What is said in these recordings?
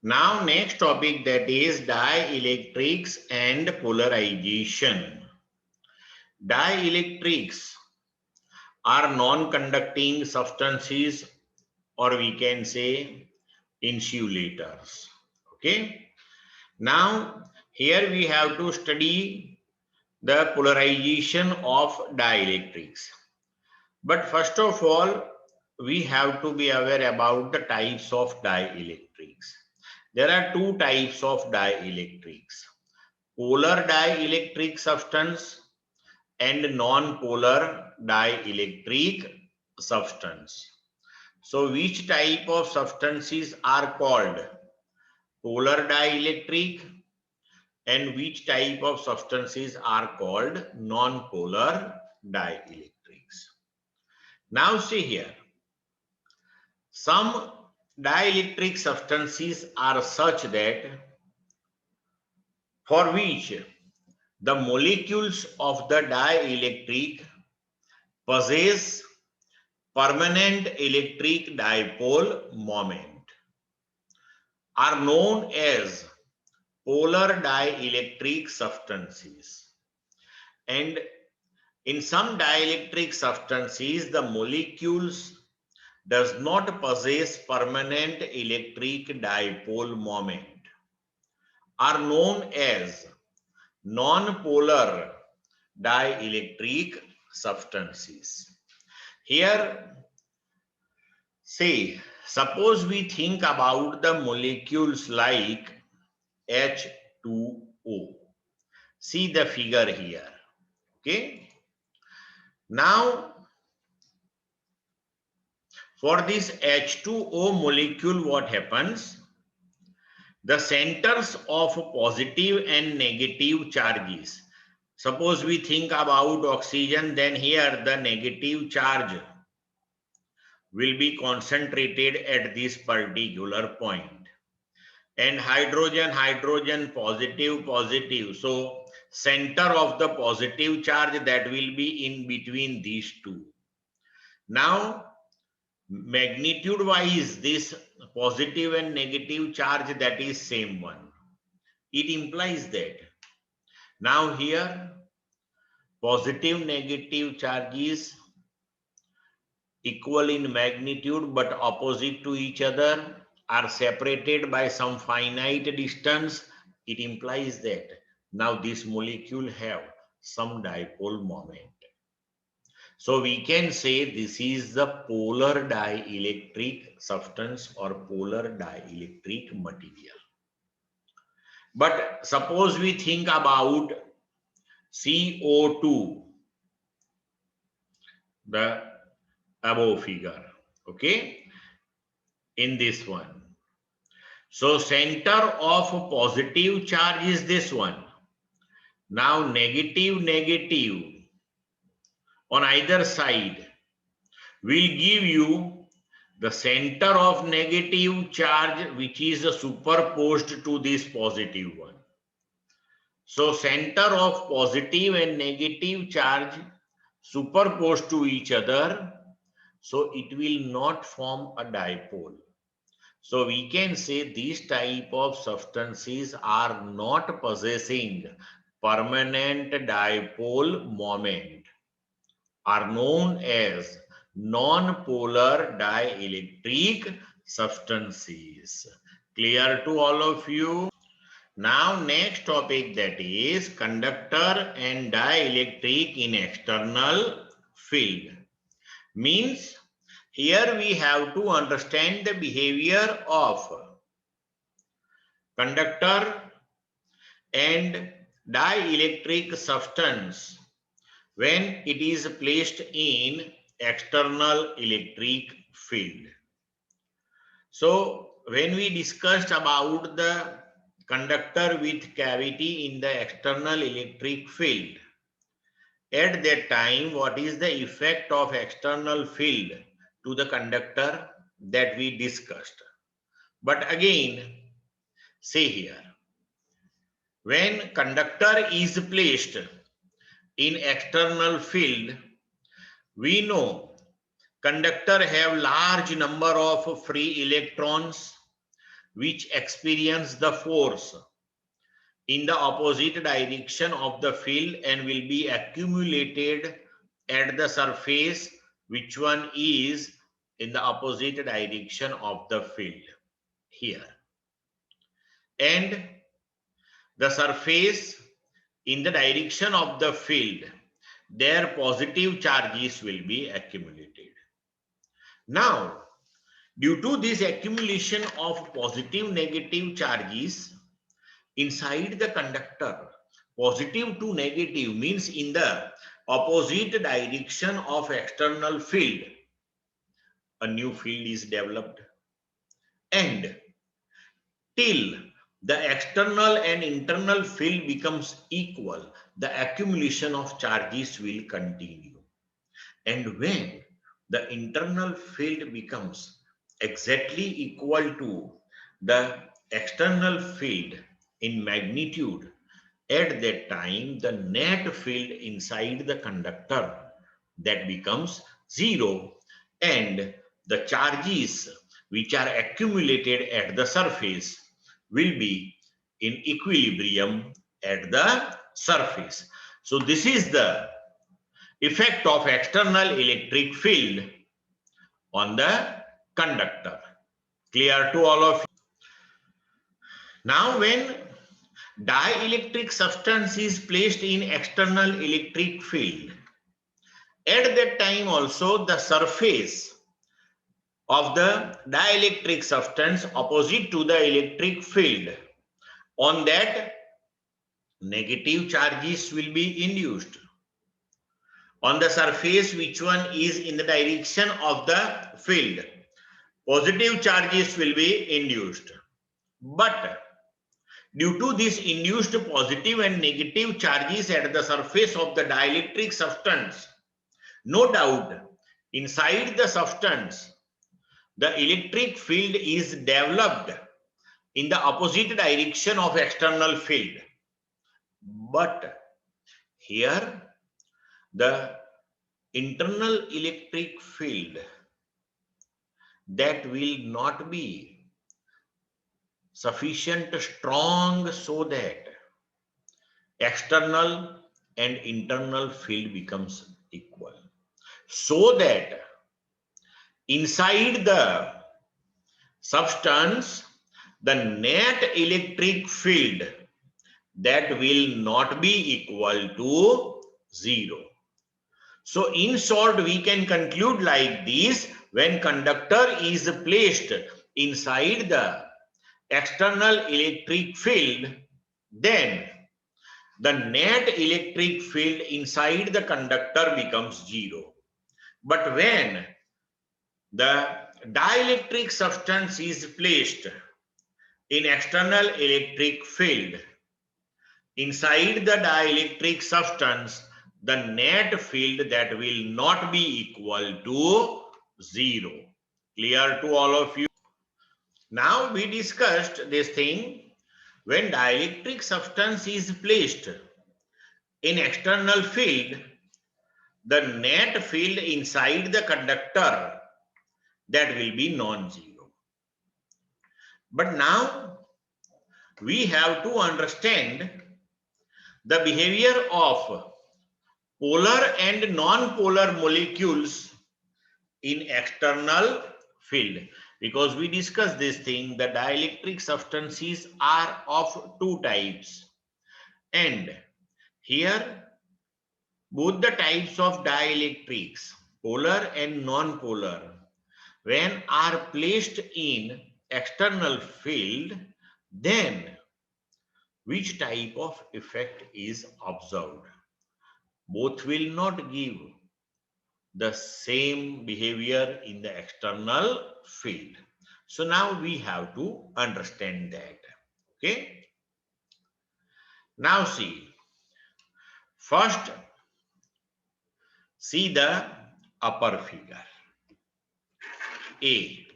Now next topic, that is dielectrics and polarization. Dielectrics are non-conducting substances, or we can say insulators. Okay. Now here we have to study the polarization of dielectrics. But first of all, we have to be aware about the types of dielectrics. There are two types of dielectrics: polar dielectric substance and non-polar dielectric substance. So which type of substances are called polar dielectric and which type of substances are called non-polar dielectrics? Now see here, some dielectric substances are such that for which the molecules of the dielectric possess permanent electric dipole moment, are known as polar dielectric substances. And in some dielectric substances, the molecules does not possess permanent electric dipole moment, are known as non-polar dielectric substances. Here, say, suppose we think about the molecules like H2O. See the figure here. Okay. Now, for this H2O molecule, what happens? The centers of positive and negative charges. Suppose we think about oxygen, then here the negative charge will be concentrated at this particular point. And hydrogen, positive, positive. So center of the positive charge, that will be in between these two. Now, magnitude wise, this positive and negative charge, that is same one. It implies that now here positive negative charges equal in magnitude but opposite to each other, are separated by some finite distance. It implies that now this molecule have some dipole moment. So we can say this is the polar dielectric substance or polar dielectric material. But suppose we think about CO2, the above figure, okay, in this one. So center of positive charge is this one. Now negative, negative on either side will give you the center of negative charge, which is superposed to this positive one. So center of positive and negative charge superposed to each other, so it will not form a dipole. So we can say these type of substances are not possessing permanent dipole moment, are known as non-polar dielectric substances. Clear to all of you? Now next topic, that is conductor and dielectric in external field. Means here we have to understand the behavior of conductor and dielectric substance when it is placed in external electric field. So when we discussed about the conductor with cavity in the external electric field, at that time, what is the effect of external field to the conductor, that we discussed. But again, say here, when conductor is placed in external field, we know conductor have large number of free electrons. which experience the force in the opposite direction of the field and will be accumulated at the surface, which one is in the opposite direction of the field here. And the surface in the direction of the field, their positive charges will be accumulated. Now, due to this accumulation of positive negative charges inside the conductor, positive to negative means in the opposite direction of external field, a new field is developed, and till the external and internal field becomes equal, the accumulation of charges will continue. And when the internal field becomes exactly equal to the external field in magnitude, at that time the net field inside the conductor, that becomes zero, and the charges which are accumulated at the surface will be in equilibrium at the surface. So this is the effect of external electric field on the conductor. Clear to all of you? Now, when dielectric substance is placed in external electric field, at that time also the surface of the dielectric substance opposite to the electric field, on that negative charges will be induced. On the surface, which one is in the direction of the field, positive charges will be induced. But due to this induced positive and negative charges at the surface of the dielectric substance, no doubt inside the substance the electric field is developed in the opposite direction of external field. But here the internal electric field, that will not be sufficient strong so that external and internal field becomes equal, so that inside the substance the net electric field, that will not be equal to zero. So in short, we can conclude like this: when conductor is placed inside the external electric field, then the net electric field inside the conductor becomes zero. But when the dielectric substance is placed in external electric field, inside the dielectric substance, the net field, that will not be equal to zero. Clear to all of you? Now we discussed this thing: when dielectric substance is placed in external field, the net field inside the conductor, that will be non-zero. But now we have to understand the behavior of polar and non-polar molecules in external field, because we discussed this thing: the dielectric substances are of two types, and here both the types of dielectrics, polar and non-polar, when are placed in external field, then which type of effect is observed? Both will not give the same behavior in the external field. So now we have to understand that. Okay. Now see. First, see the upper figure. A.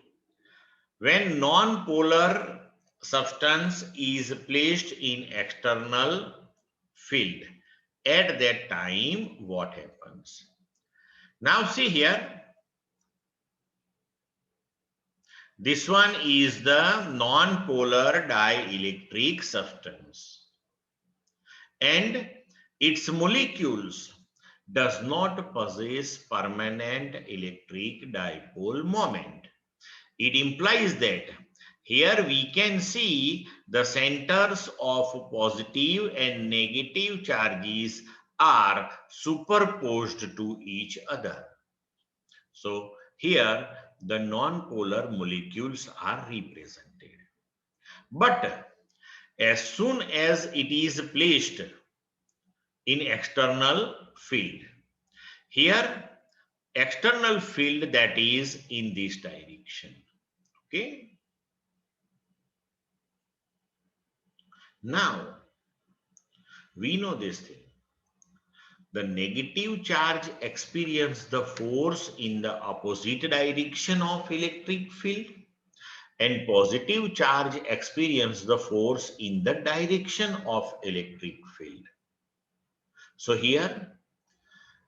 When non-polar substance is placed in external field, at that time what happens? Now see here, This one is the non-polar dielectric substance, and its molecules does not possess permanent electric dipole moment. It implies that here we can see the centers of positive and negative charges are superposed to each other. So here the non-polar molecules are represented. But as soon as it is placed in external field, here external field that is in this direction. Okay. Now we know this thing. The negative charge experience the force in the opposite direction of electric field, and positive charge experience the force in the direction of electric field. So here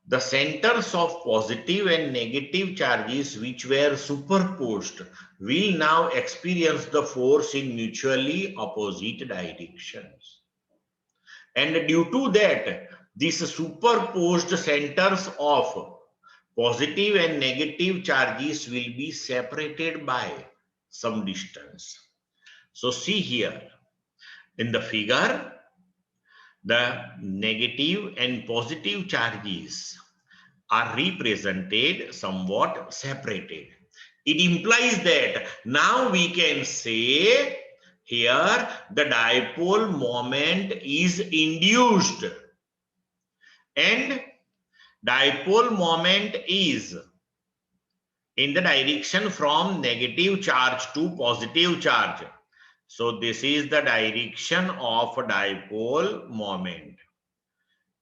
the centers of positive and negative charges which were superposed will now experience the force in mutually opposite directions. And due to that, these superposed centers of positive and negative charges will be separated by some distance. So see here in the figure, the negative and positive charges are represented somewhat separated. It implies that now we can say here the dipole moment is induced, and dipole moment is in the direction from negative charge to positive charge. So this is the direction of dipole moment.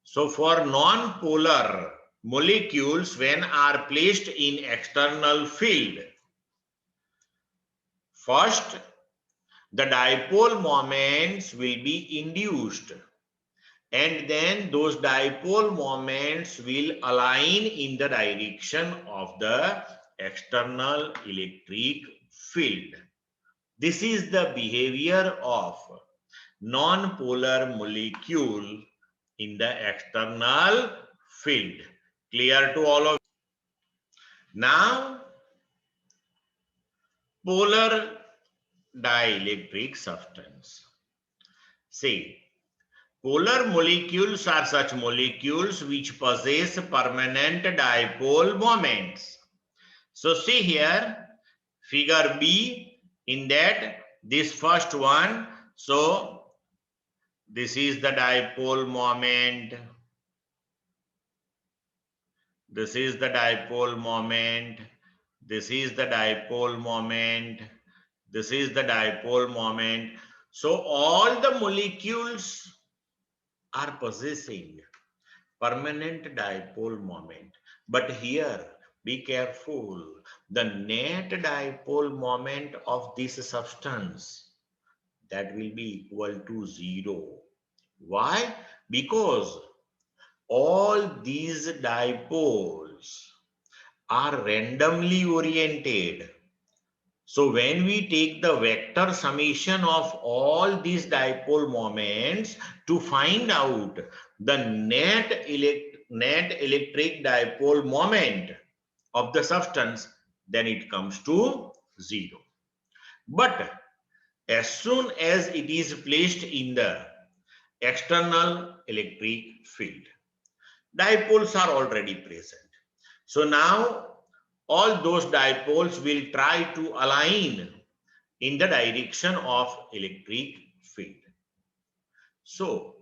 So for non-polar molecules, when are placed in external field, first the dipole moments will be induced, and then those dipole moments will align in the direction of the external electric field. This is the behavior of non-polar molecule in the external field. Clear to all of you? Now, polar dielectric substance. See, polar molecules are such molecules which possess permanent dipole moments. So see here, figure B, in that this first one, so this is the dipole moment. This is the dipole moment. This is the dipole moment. This is the dipole moment. So all the molecules are possessing permanent dipole moment. But here, be careful. The net dipole moment of this substance, that will be equal to 0. Why? Because all these dipoles are randomly oriented. So when we take the vector summation of all these dipole moments to find out the net electric dipole moment of the substance, then it comes to 0. But as soon as it is placed in the external electric field, dipoles are already present. So now all those dipoles will try to align in the direction of electric field. So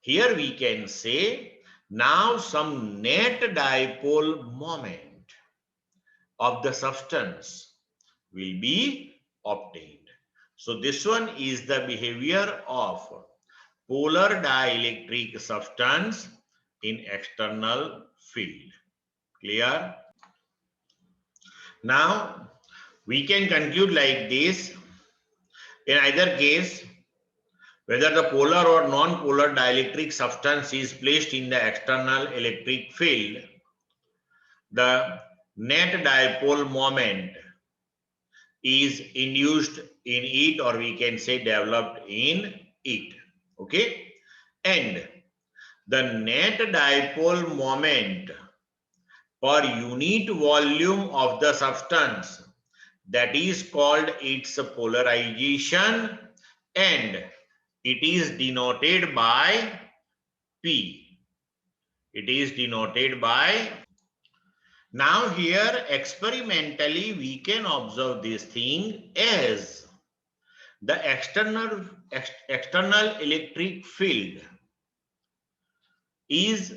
here we can say now some net dipole moment of the substance will be obtained. So this one is the behavior of polar dielectric substance in external field. Clear? Now we can conclude like this. In either case, whether the polar or non-polar dielectric substance is placed in the external electric field, the net dipole moment is induced in it, or we can say developed in it. Okay. And the net dipole moment per unit volume of the substance, that is called its polarization, and it is denoted by P. It is denoted by. Now here experimentally we can observe this thing as the external electric field is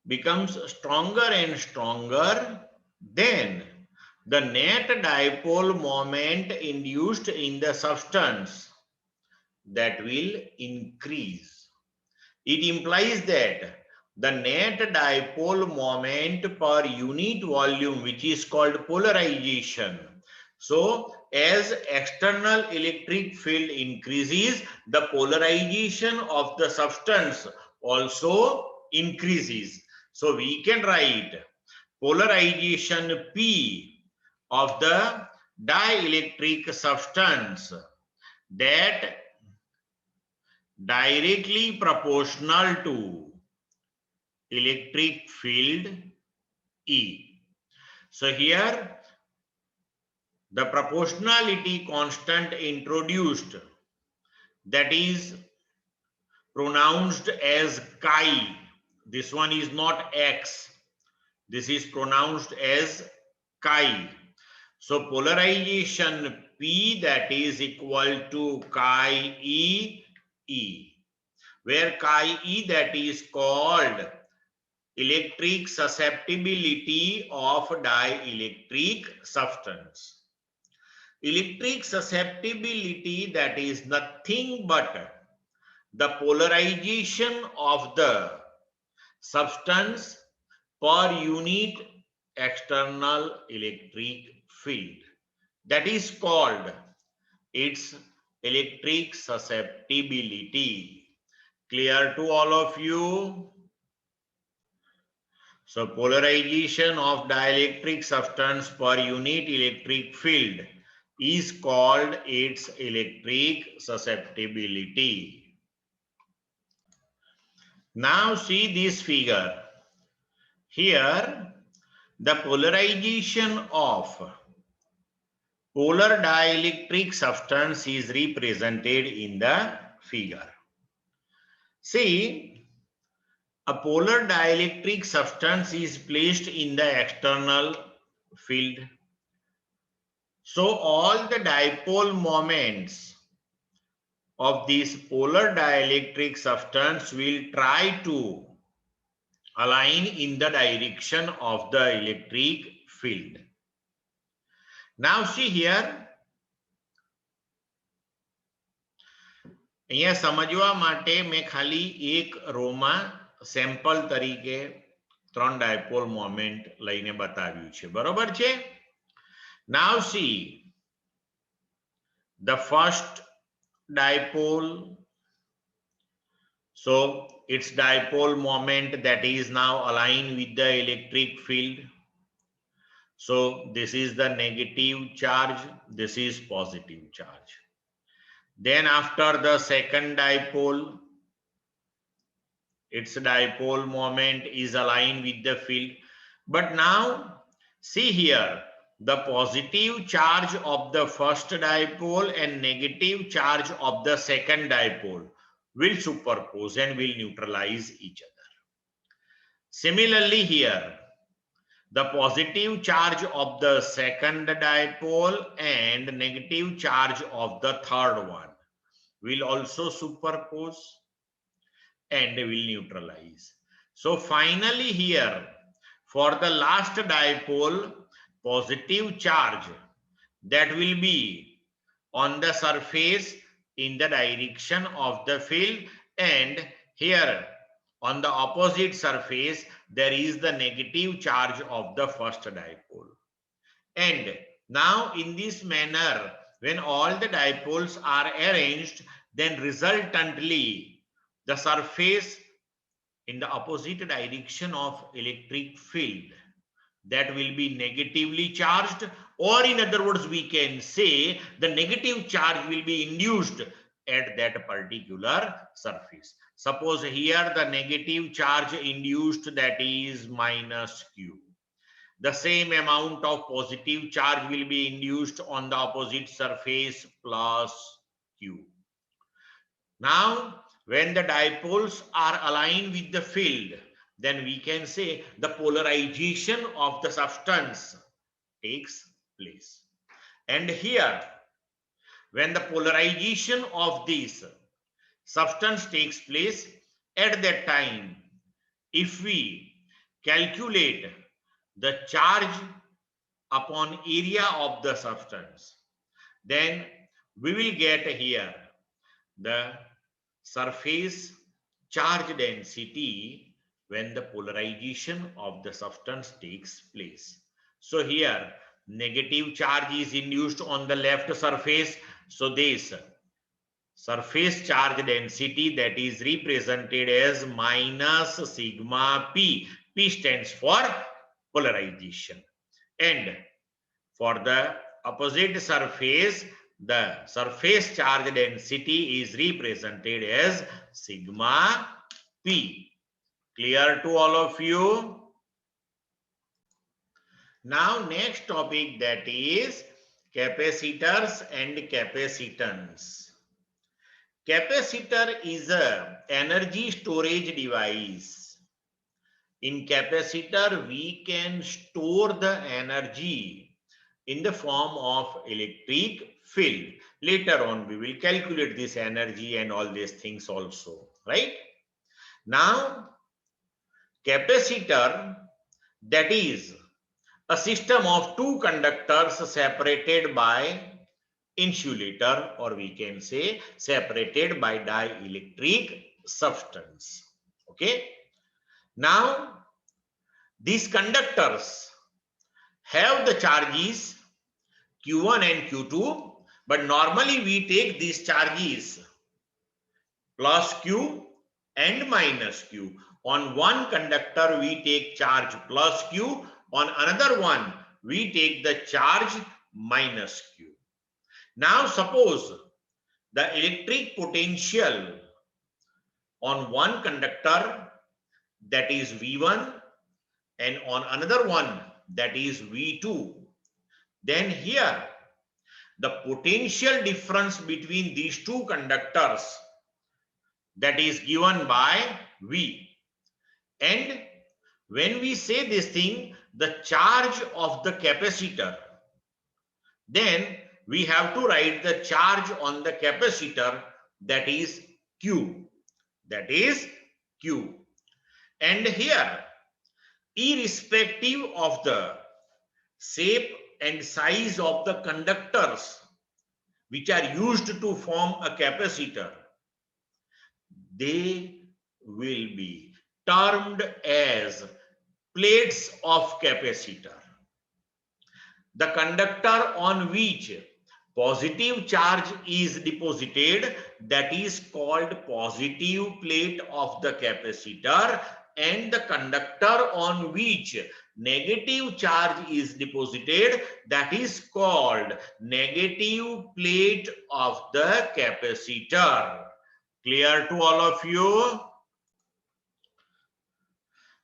becomes stronger and stronger, then the net dipole moment induced in the substance, that will increase. It implies that the net dipole moment per unit volume, which is called polarization. So as external electric field increases, the polarization of the substance also increases. So we can write polarization P of the dielectric substance, that directly proportional to electric field E. So here the proportionality constant introduced, that is pronounced as chi. This one is not X. This is pronounced as chi. So polarization P, that is equal to chi E E, where chi E, that is called electric susceptibility of dielectric substance. Electric susceptibility, that is nothing but the polarization of the substance per unit external electric field. That is called its electric susceptibility. Clear to all of you? So polarization of dielectric substance per unit electric field is called its electric susceptibility. Now see this figure. Here the polarization of polar dielectric substance is represented in the figure. See, a polar dielectric substance is placed in the external field. So all the dipole moments of this polar dielectric substance will try to align in the direction of the electric field. Now see here, અહીંયા સમજવા માટે મેં ખાલી એક રોમાં sample તરીકે 3 dipole moment લઈને બતાવ્યું છે. બરોબર છે? Now see the first dipole. So its dipole moment, that is now aligned with the electric field. So this is the negative charge, this is positive charge. Then after the second dipole, its dipole moment is aligned with the field. But now see here, the positive charge of the first dipole and negative charge of the second dipole will superpose and will neutralize each other. Similarly here, the positive charge of the second dipole and negative charge of the third one will also superpose and will neutralize. So finally here, for the last dipole, positive charge that will be on the surface in the direction of the field, and here on the opposite surface there is the negative charge of the first dipole. And now in this manner, when all the dipoles are arranged, then resultantly the surface in the opposite direction of electric field, that will be negatively charged, Or in other words, we can say the negative charge will be induced at that particular surface. Suppose here the negative charge induced, that is minus q. The same amount of positive charge will be induced on the opposite surface, plus q. Now, when the dipoles are aligned with the field, then we can say the polarization of the substance takes place. And here, when the polarization of this substance takes place, at that time, if we calculate the charge upon area of the substance, then we will get here the surface charge density when the polarization of the substance takes place. So here negative charge is induced on the left surface. So this surface charge density, that is represented as minus sigma p. P stands for polarization. And for the opposite surface, the surface charge density is represented as sigma p. Clear to all of you? Now next topic, that is capacitors and capacitance. Capacitor is an energy storage device. In capacitor, we can store the energy in the form of electric field. Later on, we will calculate this energy and all these things also, right? Now, capacitor, that is a system of two conductors separated by insulator, or we can say separated by dielectric substance. Okay. Now, these conductors have the charges Q1 and Q2, but normally we take these charges plus Q and minus Q. On one conductor, we take charge plus Q. On another one, we take the charge minus Q. Now, suppose the electric potential on one conductor, that is V1, and on another one, that is V2. Then here, the potential difference between these two conductors, that is given by V. And when we say this thing, the charge of the capacitor, then we have to write the charge on the capacitor, that is Q. That is Q. And here, irrespective of the shape and size of the conductors which are used to form a capacitor, they will be termed as plates of capacitor. The conductor on which positive charge is deposited, that is called positive plate of the capacitor, and the conductor on which negative charge is deposited, that is called negative plate of the capacitor. Clear to all of you?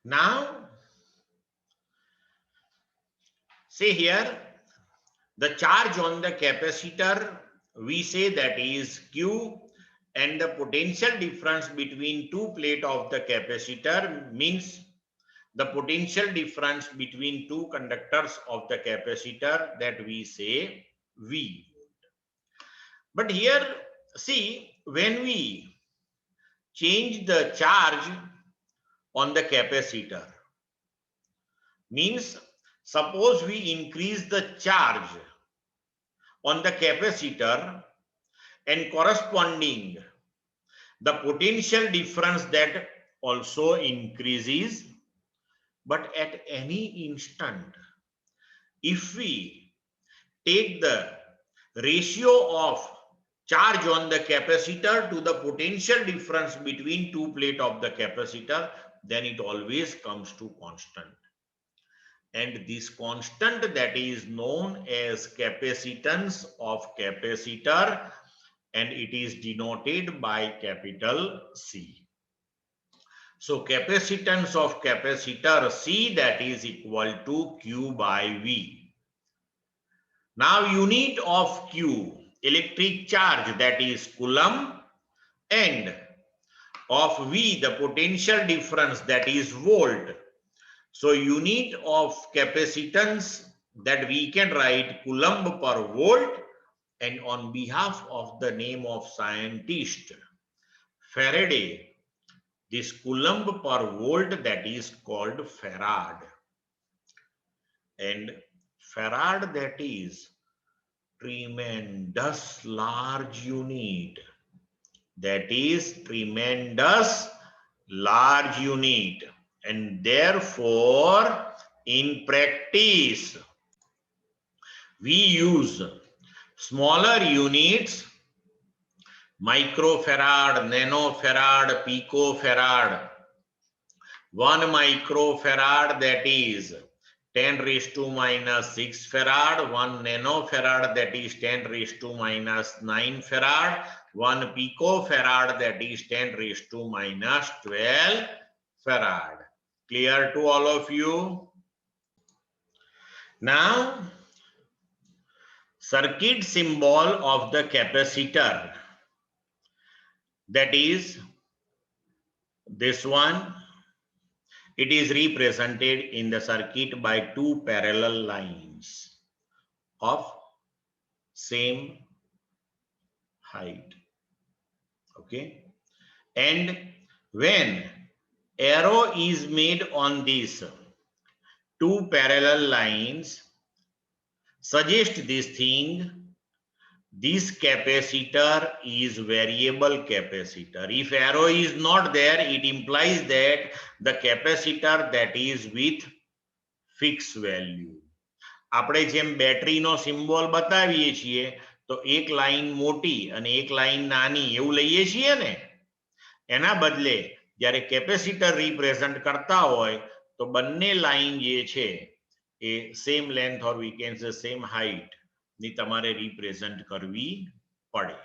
Now, see here, the charge on the capacitor, we say that is Q, and the potential difference between two plates of the capacitor means the potential difference between two conductors of the capacitor, that we say V. But here, see, when we change the charge on the capacitor, means suppose we increase the charge on the capacitor, and corresponding the potential difference that also increases. But at any instant, if we take the ratio of charge on the capacitor to the potential difference between two plates of the capacitor, then it always comes to constant. and this constant that is known as capacitance of capacitor, and it is denoted by capital C. So capacitance of capacitor C, that is equal to Q by V. Now unit of Q, electric charge, that is Coulomb, and of V, the potential difference, that is volt. So unit of capacitance, that we can write Coulomb per volt, and on behalf of the name of scientist Faraday, this Coulomb per volt, that is called farad. And farad, that is tremendous large unit. That is tremendous large unit. And therefore, in practice, we use smaller units, microfarad, nanofarad, picofarad. 1 microfarad, that is 10 raised to minus 6 farad. 1 nanofarad, that is 10 raised to minus 9 farad. 1 picofarad, that is 10 raised to minus 12 farad. Clear to all of you? Now, circuit symbol of the capacitor, that is this one. It is represented in the circuit by two parallel lines of same height. Okay. And when arrow is made on these two parallel lines, suggest this thing, this capacitor is variable capacitor. If arrow is not there, it implies that the capacitor that is with fixed value. આપણે જેમ બેટરીનો symbol બતાવીએ છીએ તો એક line મોટી અને એક લાઈન નાની એવું લઈએ છીએ ને, એના બદલે જ્યારે કેપેસિટર રિપ્રેઝન્ટ કરતા હોય તો બંને લાઈન જે છે એ same length or we can say same height ની તમારે રિપ્રેઝન્ટ કરવી પડે.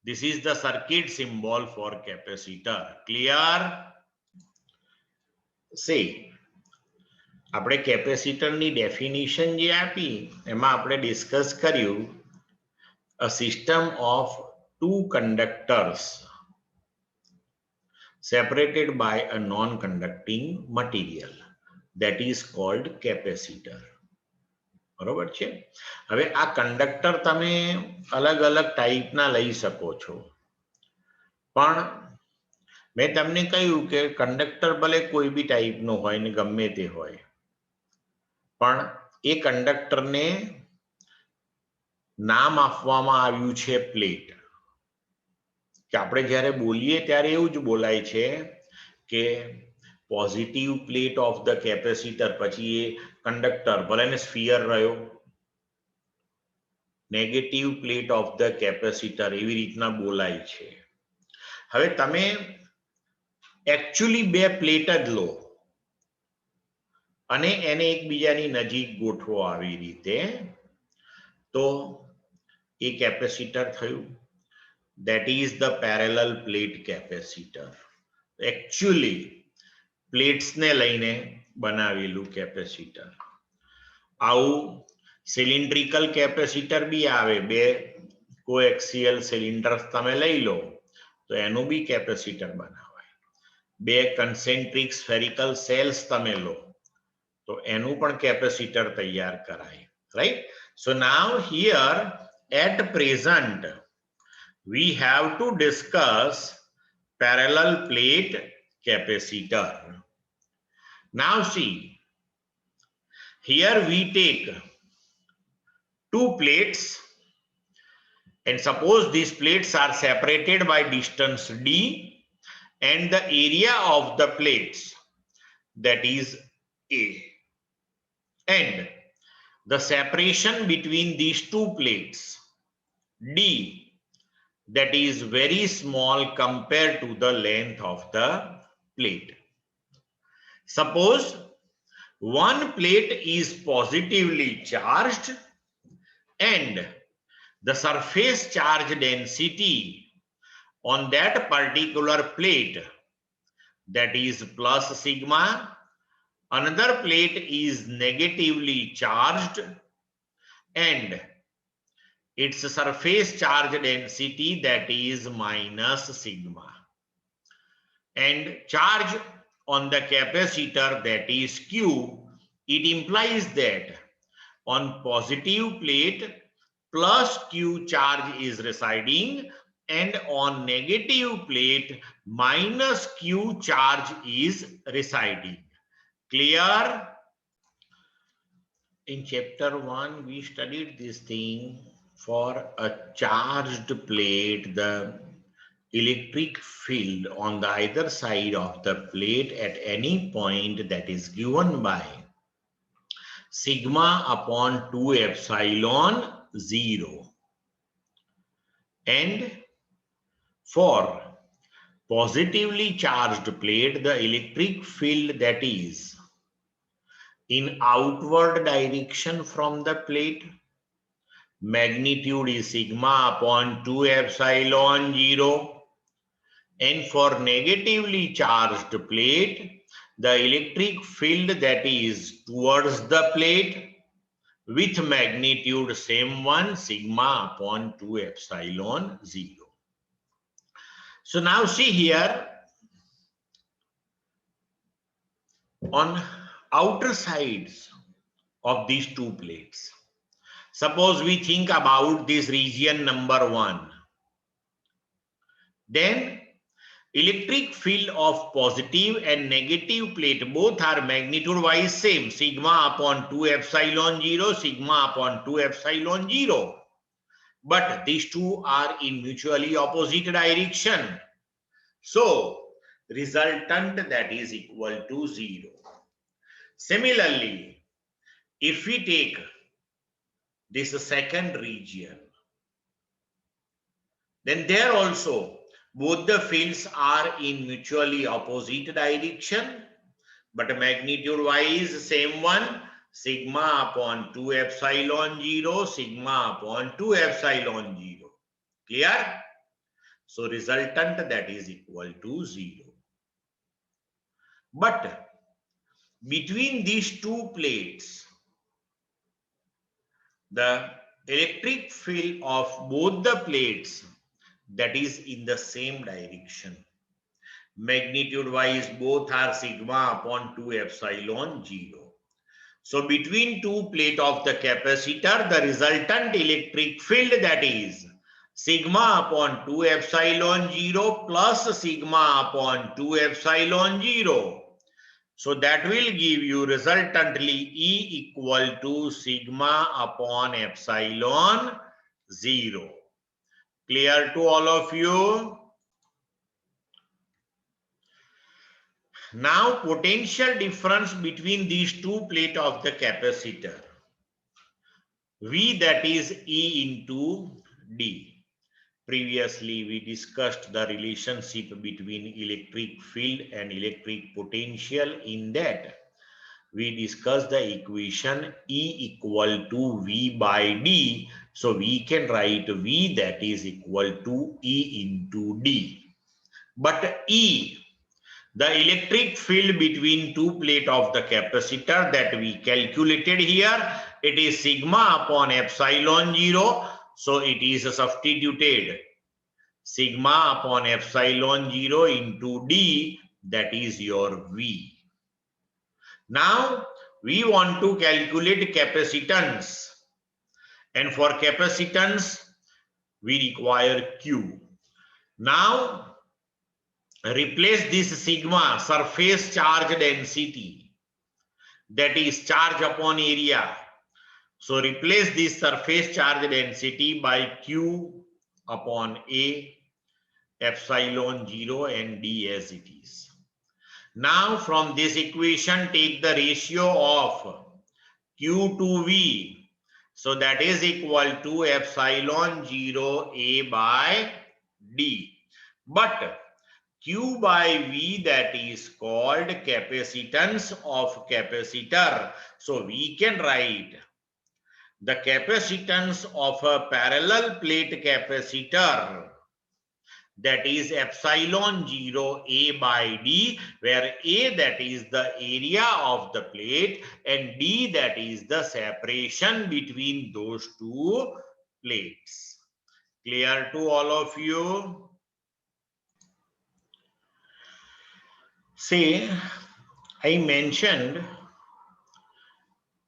This is the circuit symbol for capacitor. Clear? Say, આપણે કેપેસિટરની ડેફિનિશન જે આપી એમાં આપણે ડિસ્કસ કર્યું a system of two conductors separated by a non-conducting material, that is called capacitor. બરોબર છે. હવે આ કંડક્ટર તમે અલગ અલગ ટાઈપના લઈ શકો છો, પણ મેં તમને કહ્યું કે કંડક્ટર ભલે કોઈ બી ટાઈપનો હોય ને ગમે તે હોય, પણ એ કંડક્ટરને નામ આપવામાં આવ્યું છે પ્લેટ. કે આપણે જ્યારે બોલીએ ત્યારે એવું જ બોલાય છે કે positive plate of the capacitor, પછી એ કંડક્ટર ભલે ને સ્ફિયર રહ્યો, negative plate of the capacitor, એવી રીતના બોલાય છે. હવે તમે એકચ્યુઅલી બે પ્લેટ જ લો અને એને એકબીજાની નજીક ગોઠવો આવી રીતે, તો એ કેપેસિટર થયું. That is the parallel plate capacitor. Actually, plates ને લઈને બનાવેલું કેપેસિટર. આવું સિલિન્ડ્રિકલ કેપેસિટર બી આવે, બે કોએક્સિયલ સિલિન્ડર્સ તમે લઈ લો તો એનું બી કેપેસિટર બનાવાય. બે કન્સેન્ટ્રિક સ્ફેરિકલ સેલ્સ તમે લો તો એનું પણ કેપેસિટર તૈયાર કરાય. Right? So now here at present we have to discuss parallel plate capacitor. Now see, here we take two plates and suppose these plates are separated by distance d and the area of the plates, that is A, and the separation between these two plates d, that is very small compared to the length of the plate. Suppose one plate is positively charged and the surface charge density on that particular plate, that is plus sigma. Another plate is negatively charged and its surface charge density, that is minus sigma. And charge on the capacitor, that is Q, it implies that on positive plate plus Q charge is residing and on negative plate minus Q charge is residing. Clear? In chapter 1 we studied this thing. For a charged plate, the electric field on the either side of the plate at any point, that is given by sigma upon 2 epsilon 0. And for positively charged plate, the electric field, that is in outward direction from the plate, magnitude is sigma upon 2 epsilon 0. And for negatively charged plate, the electric field, that is towards the plate, with magnitude same one, sigma upon 2 epsilon 0. So now see here, on outer sides of these two plates, suppose we think about this region number 1, then electric field of positive and negative plate both are magnitude wise same, sigma upon 2 epsilon 0, sigma upon 2 epsilon 0. But these two are in mutually opposite direction. So resultant, that is equal to 0. Similarly, if we take this second region, then there also both the fields are in mutually opposite direction, but magnitude wise same one, sigma upon 2 epsilon 0, sigma upon 2 epsilon 0. Clear? So resultant, that is equal to 0. But between these two plates, the electric field of both the plates, that is in the same direction. Magnitude wise both are sigma upon 2 epsilon 0. So between two plate of the capacitor, the resultant electric field, that is sigma upon 2 epsilon 0 plus sigma upon 2 epsilon 0. So that will give you resultantly E equal to sigma upon epsilon 0. Clear to all of you? Now potential difference between these two plates of the capacitor. V, that is E into D. Previously, we discussed the relationship between electric field and electric potential. In that, we discussed the equation E equal to V by D. So we can write V, that is equal to E into D. But E, the electric field between two plates of the capacitor that we calculated here, it is sigma upon epsilon 0. So it is substituted sigma upon epsilon 0 into D, that is your V. Now we want to calculate capacitance, and for capacitance we require Q. Now replace this sigma, surface charge density, that is charge upon area. So replace this surface charge density by Q upon A, epsilon 0 and D as it is. Now from this equation take the ratio of Q to V. So that is equal to epsilon 0 A by D. But Q by V, that is called capacitance of capacitor. So we can write the capacitance of a parallel plate capacitor, that is epsilon 0 A by D, where A, that is the area of the plate, and D, that is the separation between those two plates. Clear to all of you? See, I mentioned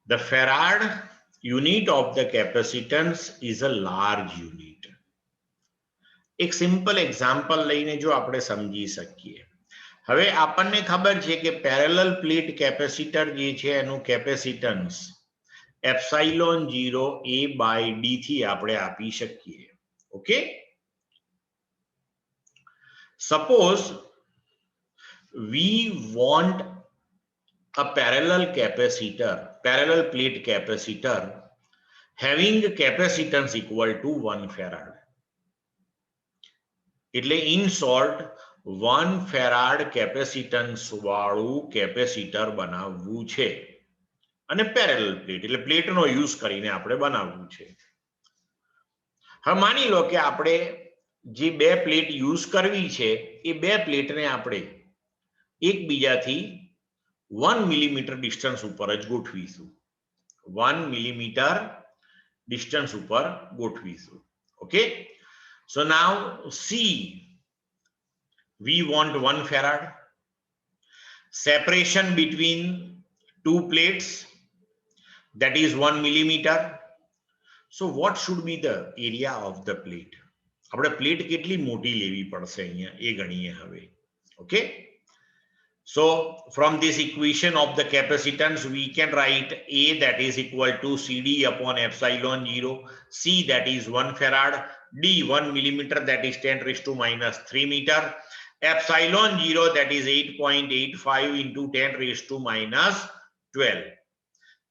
the farad unit of the capacitance is a large unit. एक simple example લઈને જો આપણે સમજી શકીએ. હવે આપણને ખબર છે કે પેરેલલ પ્લેટ કેપેસિટર જે છે એનું capacitance epsilon 0 A by D થી આપણે આપી શકીએ. Okay, suppose we want a parallel capacitor, parallel plate capacitor having capacitance equal to 1 farad. એટલે in short 1 farad capacitance વાળું કેપેસિટર બનાવવું છે અને પેરેલલ પ્લેટ એટલે પ્લેટનો યુઝ કરીને આપણે બનાવવું છે. હવે માની લો કે આપણે જે બે પ્લેટ યુઝ કરવી છે એ બે પ્લેટને આપણે એકબીજાથી 1 મિલીમીટર ડિસ્ટન્સ ઉપર જ ગોઠવીશું. 1 મિલીમીટર ડિસ્ટન્સ ઉપર ગોઠવીશું. Okay, so now see, we want 1 farad separation between two plates, that is 1 millimeter. So what should be the area of the plate? આપણે પ્લેટ કેટલી મોટી લેવી પડશે અહીંયા એ ગણીએ હવે. Okay, so from this equation of the capacitance we can write A, that is equal to CD upon epsilon 0, C, that is 1 farad, D 1 millimeter, that is 10 raised to minus 3 meter, epsilon 0, that is 8.85 into 10 raised to minus 12.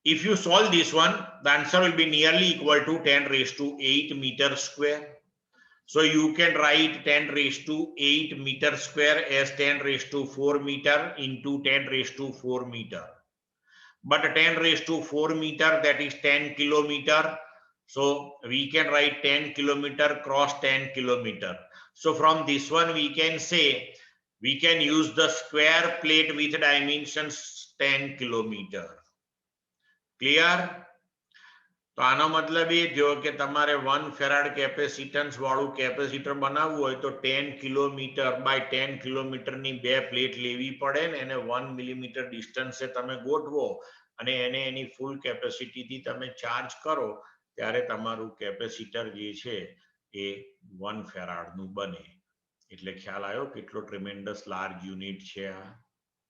If you solve this one, the answer will be nearly equal to 10 raised to 8 meter square. So you can write 10 raised to 8 meter square as 10 raised to 4 meter into 10 raised to 4 meter. But 10 raised to 4 meter, that is 10 kilometer. So we can write 10 kilometer cross 10 kilometer. So from this one we can say we can use the square plate with dimensions 10 kilometer. Clear? તો આનો મતલબ એ થયો કે તમારે 1 farad capacitance વાળું capacitor બનાવવું હોય તો 10 કિલોમીટર બાય 10 કિલોમીટરની બે પ્લેટ લેવી પડે ને એને 1 મિલીમીટર ડિસ્ટન્સે તમે ગોઠવો અને એને એની ફૂલ કેપેસિટીથી તમે ચાર્જ કરો ત્યારે તમારું કેપેસિટર જે છે એ 1 ફેરાડનું બને. એટલે ખ્યાલ આવ્યો કેટલો ટ્રેમેન્ડસ લાર્જ યુનિટ છે આ.